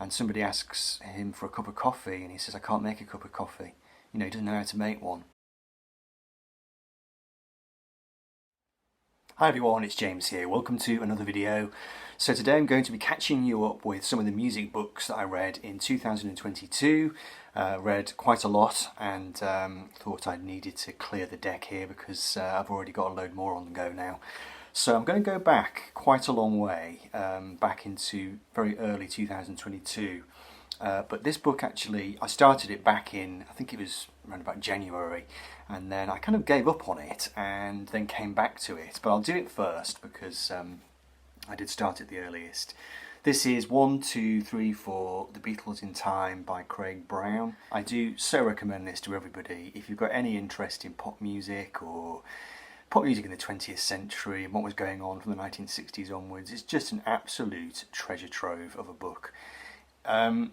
and somebody asks him for a cup of coffee and he says, I can't make a cup of coffee. You know, he doesn't know how to make one. Hi everyone, it's James here. Welcome to another video. So today I'm going to be catching you up with some of the music books that I read in 2022. Read quite a lot and thought I needed to clear the deck here because I've already got a load more on the go now. So I'm going to go back quite a long way, back into very early 2022. But this book actually, I started it back in, I think it was around about January, and then I kind of gave up on it and then came back to it. But I'll do it first because I did start at the earliest. This is 1, 2, 3, 4, The Beatles in Time by Craig Brown. I do so recommend this to everybody. If you've got any interest in pop music or pop music in the 20th century and what was going on from the 1960s onwards, it's just an absolute treasure trove of a book.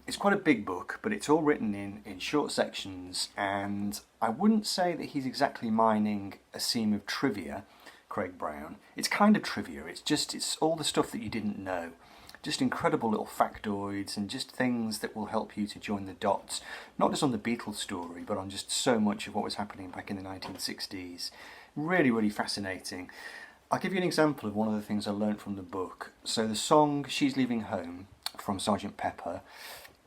It's quite a big book, but it's all written in short sections, and I wouldn't say that he's exactly mining a seam of trivia, Craig Brown. It's kind of trivia, it's all the stuff that you didn't know. Just incredible little factoids and just things that will help you to join the dots, not just on the Beatles story, but on just so much of what was happening back in the 1960s. Really, really fascinating. I'll give you an example of one of the things I learned from the book. So the song She's Leaving Home from Sgt. Pepper,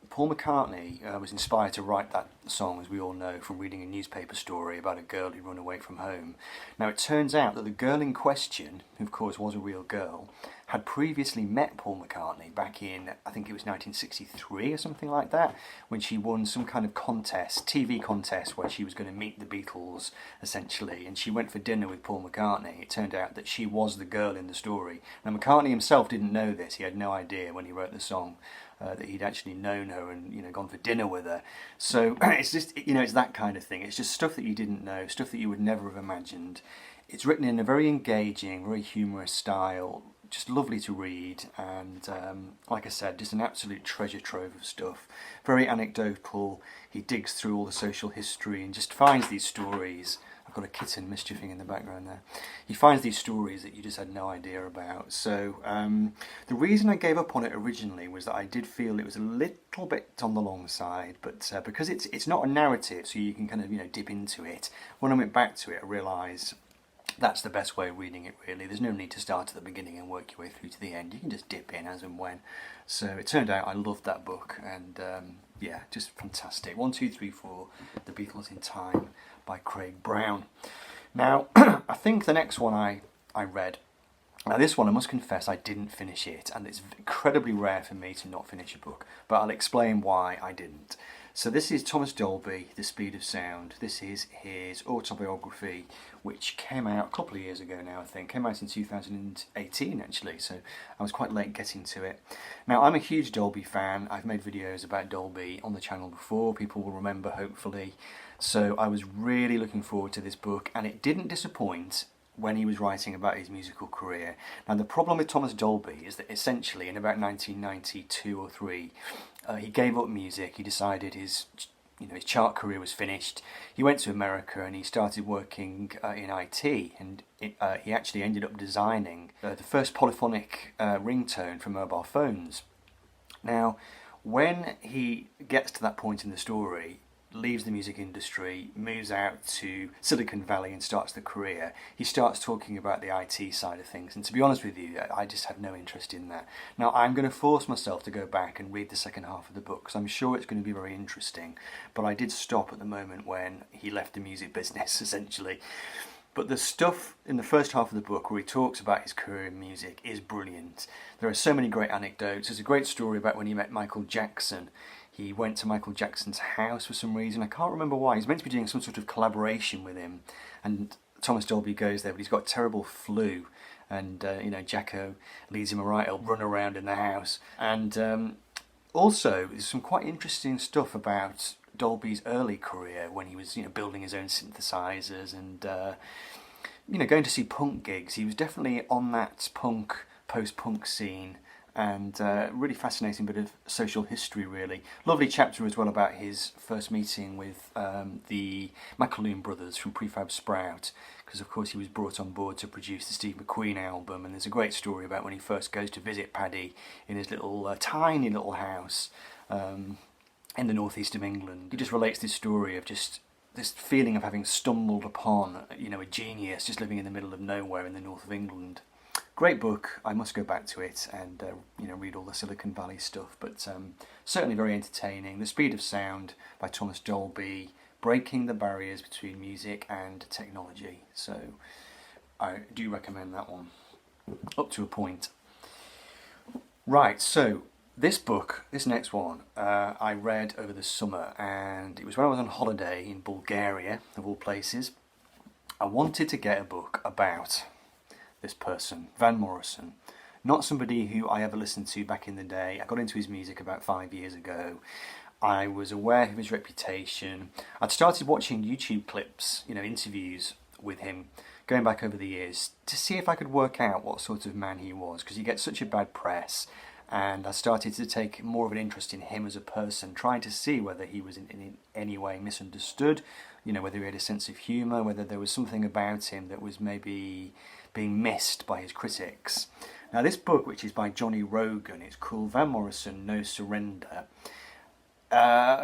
Paul McCartney was inspired to write that song, as we all know, from reading a newspaper story about a girl who'd run away from home. Now it turns out that the girl in question, who of course was a real girl, had previously met Paul McCartney back in, I think it was 1963 or something like that, when she won some kind of contest, TV contest, where she was going to meet the Beatles, essentially, and she went for dinner with Paul McCartney. It turned out that she was the girl in the story. Now McCartney himself didn't know this, he had no idea when he wrote the song that he'd actually known her and, you know, gone for dinner with her. So it's just, you know, it's that kind of thing. It's just stuff that you didn't know, stuff that you would never have imagined. It's written in a very engaging, very humorous style, just lovely to read, and like I said, just an absolute treasure trove of stuff. Very anecdotal. He digs through all the social history and just finds these stories. I've got a kitten mischieving in the background there. He finds these stories that you just had no idea about. So the reason I gave up on it originally was that I did feel it was a little bit on the long side, but because it's not a narrative, so you can kind of, you know, dip into it. When I went back to it, I realised that's the best way of reading it, really. There's no need to start at the beginning and work your way through to the end. You can just dip in as and when. So it turned out I loved that book, and yeah, just fantastic. 1, 2, 3, 4, The Beatles in Time by Craig Brown. Now, I think the next one I read, now this one I must confess I didn't finish it, and it's incredibly rare for me to not finish a book, but I'll explain why I didn't. So this is Thomas Dolby, The Speed of Sound. This is his autobiography, which came out a couple of years ago now, I think. Came out in 2018 actually, so I was quite late getting to it. Now I'm a huge Dolby fan. I've made videos about Dolby on the channel before, people will remember hopefully. So I was really looking forward to this book, and it didn't disappoint when he was writing about his musical career. Now the problem with Thomas Dolby is that essentially in about 1992 or 3, he gave up music. He decided his chart career was finished. He went to America and he started working in IT, and he actually ended up designing the first polyphonic ringtone for mobile phones. Now when he gets to that point in the story, leaves the music industry, moves out to Silicon Valley and starts the career, he starts talking about the IT side of things, and to be honest with you, I just had no interest in that. Now I'm going to force myself to go back and read the second half of the book, because I'm sure it's going to be very interesting, but I did stop at the moment when he left the music business, essentially. But the stuff in the first half of the book where he talks about his career in music is brilliant. There are so many great anecdotes. There's a great story about when he met Michael Jackson. He went to Michael Jackson's house for some reason. I can't remember why. He's meant to be doing some sort of collaboration with him, and Thomas Dolby goes there, but he's got terrible flu, and Jacko leads him a right old run around in the house. And also, there's some quite interesting stuff about Dolby's early career when he was, building his own synthesizers and going to see punk gigs. He was definitely on that post-punk scene. And really fascinating bit of social history, really. Lovely chapter as well about his first meeting with the McAloon brothers from Prefab Sprout, because of course he was brought on board to produce the Steve McQueen album, and there's a great story about when he first goes to visit Paddy in his little tiny little house, in the northeast of England. He just relates this story of just this feeling of having stumbled upon, a genius just living in the middle of nowhere in the north of England. Great book. I must go back to it and read all the Silicon Valley stuff, but certainly very entertaining. The Speed of Sound by Thomas Dolby, breaking the barriers between music and technology. So I do recommend that one, up to a point. Right, so this next one, I read over the summer, and it was when I was on holiday in Bulgaria, of all places. I wanted to get a book about this person, Van Morrison. Not somebody who I ever listened to back in the day. I got into his music about 5 years ago. I was aware of his reputation. I'd started watching YouTube clips, interviews with him, going back over the years, to see if I could work out what sort of man he was, because he gets such a bad press. And I started to take more of an interest in him as a person, trying to see whether he was in any way misunderstood, whether he had a sense of humour, whether there was something about him that was maybe being missed by his critics. Now this book, which is by Johnny Rogan, it's called Van Morrison, No Surrender.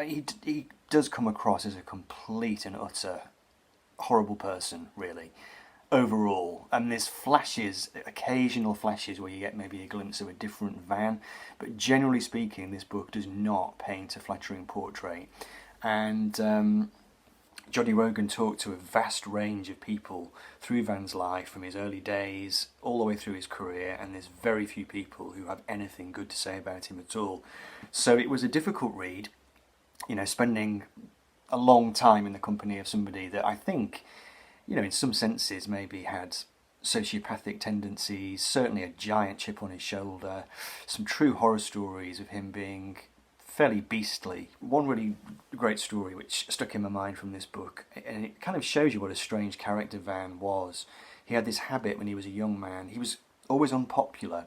He does come across as a complete and utter horrible person, really, overall. And there's occasional flashes where you get maybe a glimpse of a different Van, but generally speaking this book does not paint a flattering portrait. And Johnny Rogan talked to a vast range of people through Van's life, from his early days all the way through his career, and there's very few people who have anything good to say about him at all. So it was a difficult read, spending a long time in the company of somebody that I think, in some senses maybe had sociopathic tendencies, certainly a giant chip on his shoulder, some true horror stories of him being fairly beastly. One really great story which stuck in my mind from this book, and it kind of shows you what a strange character Van was. He had this habit when he was a young man. He was always unpopular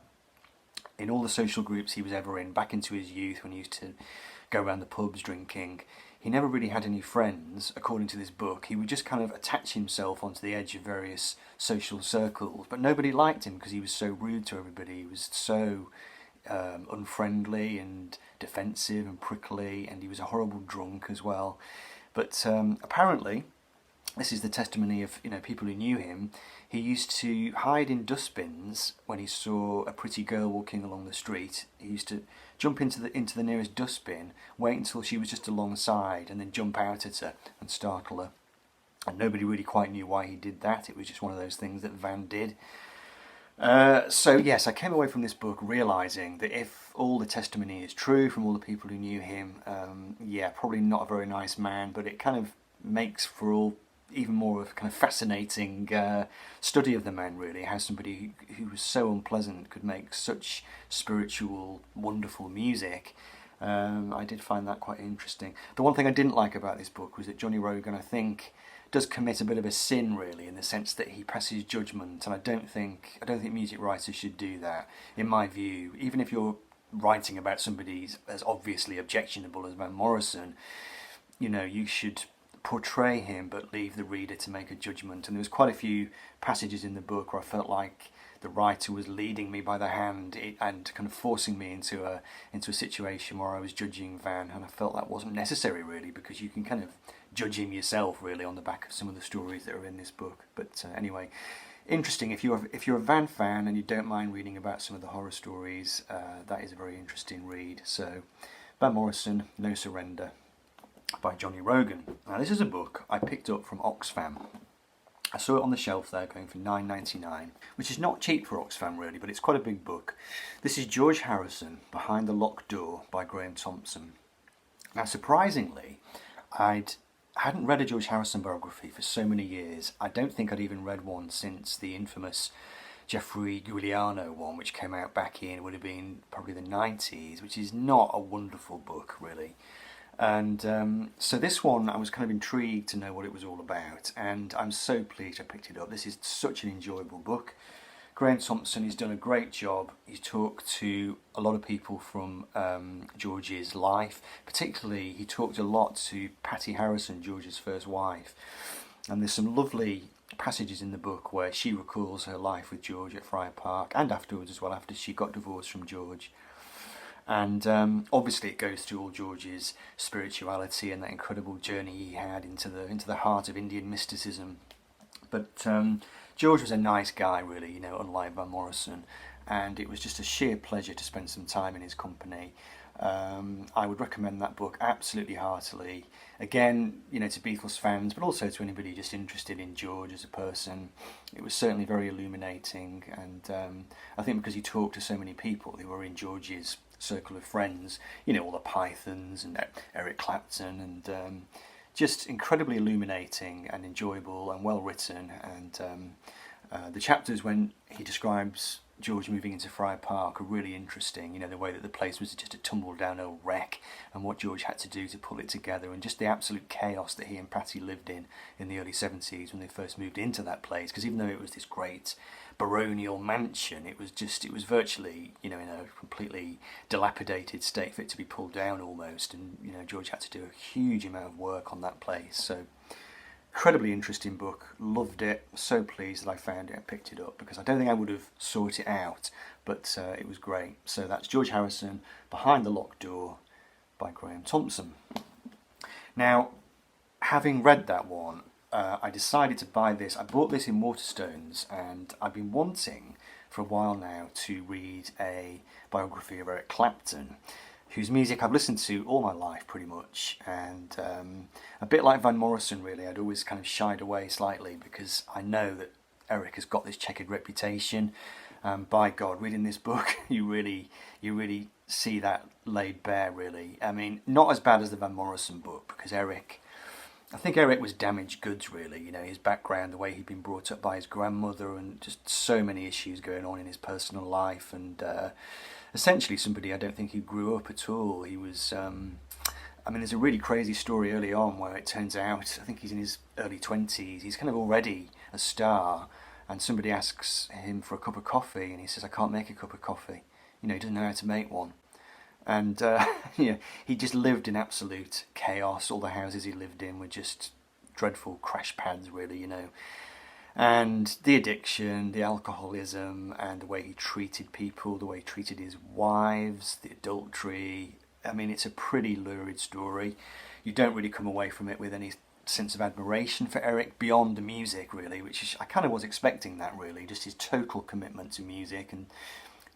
in all the social groups he was ever in, back into his youth when he used to go around the pubs drinking. He never really had any friends, according to this book. He would just kind of attach himself onto the edge of various social circles, but nobody liked him because he was so rude to everybody. He was so unfriendly and defensive and prickly, and he was a horrible drunk as well. But apparently, this is the testimony of people who knew him. He used to hide in dustbins when he saw a pretty girl walking along the street. He used to jump into the nearest dustbin, wait until she was just alongside, and then jump out at her and startle her. And nobody really quite knew why he did that. It was just one of those things that Van did. So yes, I came away from this book realising that if all the testimony is true from all the people who knew him, probably not a very nice man, but it kind of makes for even more of a kind of fascinating study of the man, really, how somebody who was so unpleasant could make such spiritual, wonderful music. I did find that quite interesting. The one thing I didn't like about this book was that Johnny Rogan, I think, does commit a bit of a sin, really, in the sense that he passes judgment, and I don't think music writers should do that. In my view, even if you're writing about somebody as obviously objectionable as Van Morrison, you should portray him but leave the reader to make a judgment. And there was quite a few passages in the book where I felt like the writer was leading me by the hand and kind of forcing me into a situation where I was judging Van, and I felt that wasn't necessary, really, because you can kind of judge him yourself, really, on the back of some of the stories that are in this book. But anyway, interesting. If you're a Van fan and you don't mind reading about some of the horror stories, that is a very interesting read. So, Van Morrison, No Surrender, by Johnny Rogan. Now, this is a book I picked up from Oxfam. I saw it on the shelf there going for $9.99, which is not cheap for Oxfam, really, but it's quite a big book. This is George Harrison, Behind the Locked Door by Graham Thompson. Now, surprisingly, I hadn't read a George Harrison biography for so many years. I don't think I'd even read one since the infamous Jeffrey Giuliano one, which came out back in, would have been probably the 90s, which is not a wonderful book, really. And so this one, I was kind of intrigued to know what it was all about, and I'm so pleased I picked it up. This is such an enjoyable book. Graham Thompson, he's done a great job. He's talked to a lot of people from George's life. Particularly, he talked a lot to Patty Harrison, George's first wife. And there's some lovely passages in the book where she recalls her life with George at Friar Park, and afterwards as well, after she got divorced from George. And obviously it goes through all George's spirituality and that incredible journey he had into the heart of Indian mysticism. But George was a nice guy, really, you know, unlike Van Morrison, and it was just a sheer pleasure to spend some time in his company. I would recommend that book absolutely heartily. Again, you know, to Beatles fans, but also to anybody just interested in George as a person. It was certainly very illuminating, and I think because he talked to so many people who were in George's circle of friends, you know, all the Pythons and Eric Clapton, and just incredibly illuminating and enjoyable and well written. And the chapters when he describes George moving into Friar Park are really interesting. You know, the way that the place was just a tumble down old wreck, and what George had to do to pull it together, and just the absolute chaos that he and Patty lived in the early 70s when they first moved into that place. Because even though it was this great baronial mansion, it was virtually, you know, in a completely dilapidated state for it to be pulled down almost. And you know, George had to do a huge amount of work on that place. So incredibly interesting book, loved it, so pleased that I found it and picked it up, because I don't think I would have sought it out, but it was great. So that's George Harrison, Behind the Locked Door by Graham Thompson. Now, having read that one, I decided to buy this. I bought this in Waterstones, and I've been wanting for a while now to read a biography of Eric Clapton, whose music I've listened to all my life pretty much, and a bit like Van Morrison really, I'd always kind of shied away slightly because I know that Eric has got this checkered reputation. By God, reading this book, you really see that laid bare really. I mean, not as bad as the Van Morrison book, because I think Eric was damaged goods really, you know, his background, the way he'd been brought up by his grandmother, and just so many issues going on in his personal life, and essentially somebody I don't think he grew up at all. He was, I mean, there's a really crazy story early on where it turns out, I think he's in his early 20s, he's kind of already a star, and somebody asks him for a cup of coffee, and he says, I can't make a cup of coffee. You know, he doesn't know how to make one. And you know, he just lived in absolute chaos. All the houses he lived in were just dreadful crash pads, really, you know. And the addiction, the alcoholism, and the way he treated people, the way he treated his wives, the adultery. I mean, it's a pretty lurid story. You don't really come away from it with any sense of admiration for Eric beyond the music, really, which I kind of was expecting that, really. Just his total commitment to music and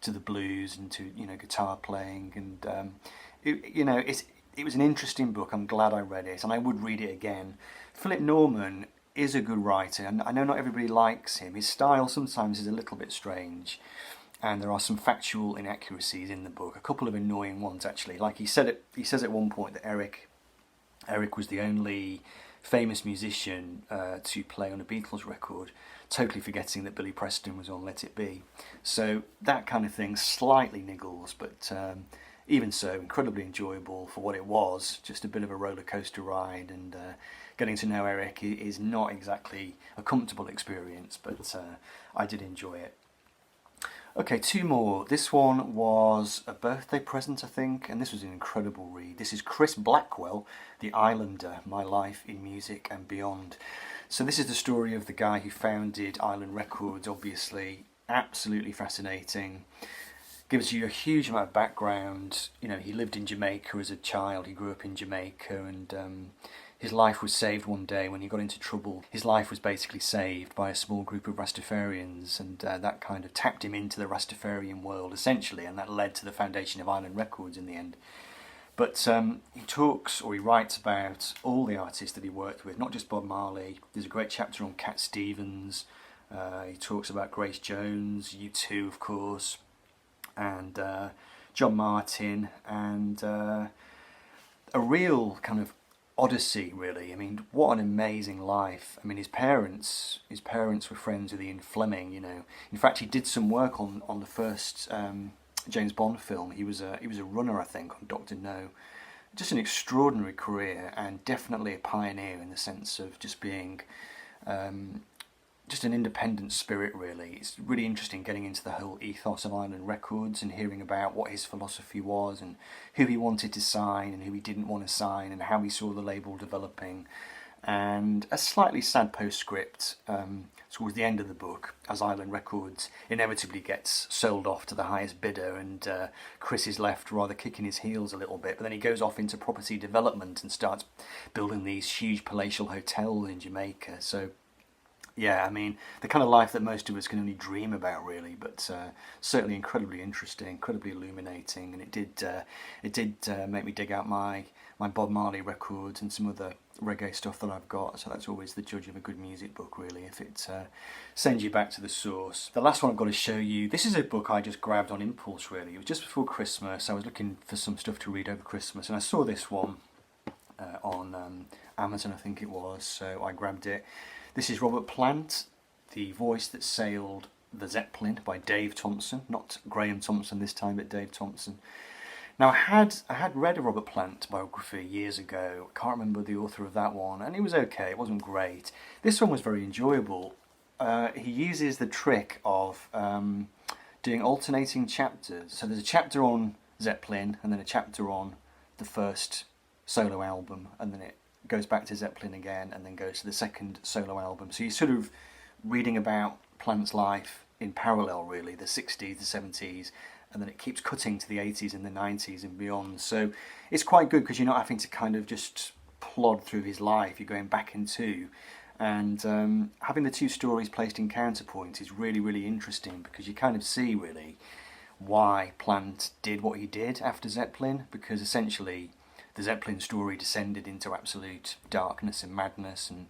to the blues and to, you know, guitar playing. And, you know, it was an interesting book. I'm glad I read it, and I would read it again. Philip Norman is a good writer, and I know not everybody likes him. His style sometimes is a little bit strange, and there are some factual inaccuracies in the book, a couple of annoying ones actually. Like he says at one point that Eric was the only famous musician to play on a Beatles record, totally forgetting that Billy Preston was on Let It Be. So that kind of thing slightly niggles, but even so, incredibly enjoyable for what it was, just a bit of a roller coaster ride, and getting to know Eric is not exactly a comfortable experience, but I did enjoy it. Okay, two more. This one was a birthday present, I think, and this was an incredible read. This is Chris Blackwell, The Islander, My Life in Music and Beyond. So this is the story of the guy who founded Island Records, obviously. Absolutely fascinating. Gives you a huge amount of background. You know, he lived in Jamaica as a child. He grew up in Jamaica, and his life was saved one day when he got into trouble. His life was basically saved by a small group of Rastafarians, and that kind of tapped him into the Rastafarian world, essentially, and that led to the foundation of Island Records in the end. But he talks, or he writes about all the artists that he worked with, not just Bob Marley. There's a great chapter on Cat Stevens. He talks about Grace Jones, U2, of course, and John Martin, and a real kind of odyssey, really. I mean, what an amazing life. I mean, his parents were friends with Ian Fleming, you know. In fact, he did some work on the first James Bond film. He was a runner, I think, on Dr. No. Just an extraordinary career, and definitely a pioneer in the sense of just being just an independent spirit, really. It's really interesting getting into the whole ethos of Island Records and hearing about what his philosophy was and who he wanted to sign and who he didn't want to sign and how he saw the label developing. And a slightly sad postscript towards the end of the book, as Island Records inevitably gets sold off to the highest bidder, and Chris is left rather kicking his heels a little bit. But then he goes off into property development and starts building these huge palatial hotels in Jamaica. So yeah, I mean, the kind of life that most of us can only dream about, really, but certainly incredibly interesting, incredibly illuminating, and it did make me dig out my Bob Marley records and some other reggae stuff that I've got. So that's always the judge of a good music book, really, if it sends you back to the source. The last one I've got to show you, this is a book I just grabbed on impulse, really. It was just before Christmas. I was looking for some stuff to read over Christmas, and I saw this one on Amazon, I think it was, so I grabbed it. This is Robert Plant, The Voice That Sailed the Zeppelin by Dave Thompson. Not Graham Thompson this time, but Dave Thompson. Now I had read a Robert Plant biography years ago. I can't remember the author of that one, and it was okay, it wasn't great. This one was very enjoyable. He uses the trick of doing alternating chapters. So there's a chapter on Zeppelin, and then a chapter on the first solo album, and then it goes back to Zeppelin again, and then goes to the second solo album. So you're sort of reading about Plant's life in parallel, really, the 60s, the 70s, and then it keeps cutting to the 80s and the 90s and beyond. So it's quite good because you're not having to kind of just plod through his life, you're going back into, and having the two stories placed in counterpoint is really, really interesting, because you kind of see, really, why Plant did what he did after Zeppelin, because essentially the Zeppelin story descended into absolute darkness and madness, and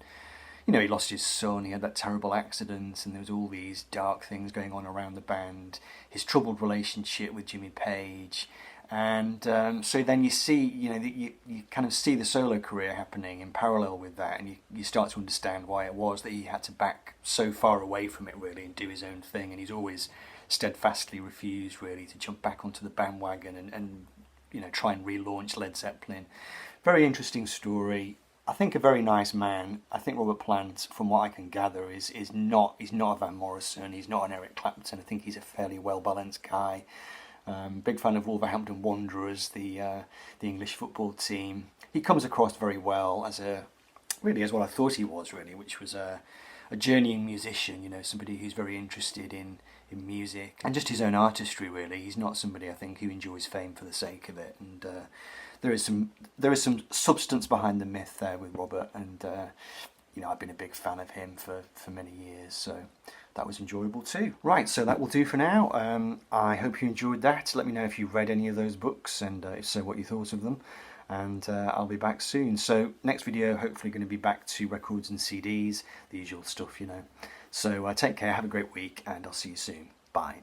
you know, he lost his son, he had that terrible accident, and there was all these dark things going on around the band, his troubled relationship with Jimmy Page, and so then you see, you know, you kind of see the solo career happening in parallel with that, and you start to understand why it was that he had to back so far away from it, really, and do his own thing, and he's always steadfastly refused, really, to jump back onto the bandwagon and you know, try and relaunch Led Zeppelin. Very interesting story. I think a very nice man. I think Robert Plant, from what I can gather, he's not a Van Morrison, he's not an Eric Clapton. I think he's a fairly well-balanced guy. Big fan of Wolverhampton Wanderers, the English football team. He comes across very well as what I thought he was, really, which was a journeying musician, you know, somebody who's very interested in music and just his own artistry, really. He's not somebody, I think, who enjoys fame for the sake of it, and there is some substance behind the myth there with Robert, and you know, I've been a big fan of him for many years, so that was enjoyable too. Right, so that will do for now. I hope you enjoyed that. Let me know if you read any of those books, and if so, what you thought of them, and I'll be back soon. So next video, hopefully going to be back to records and CDs, the usual stuff, you know. So take care, have a great week, and I'll see you soon. Bye.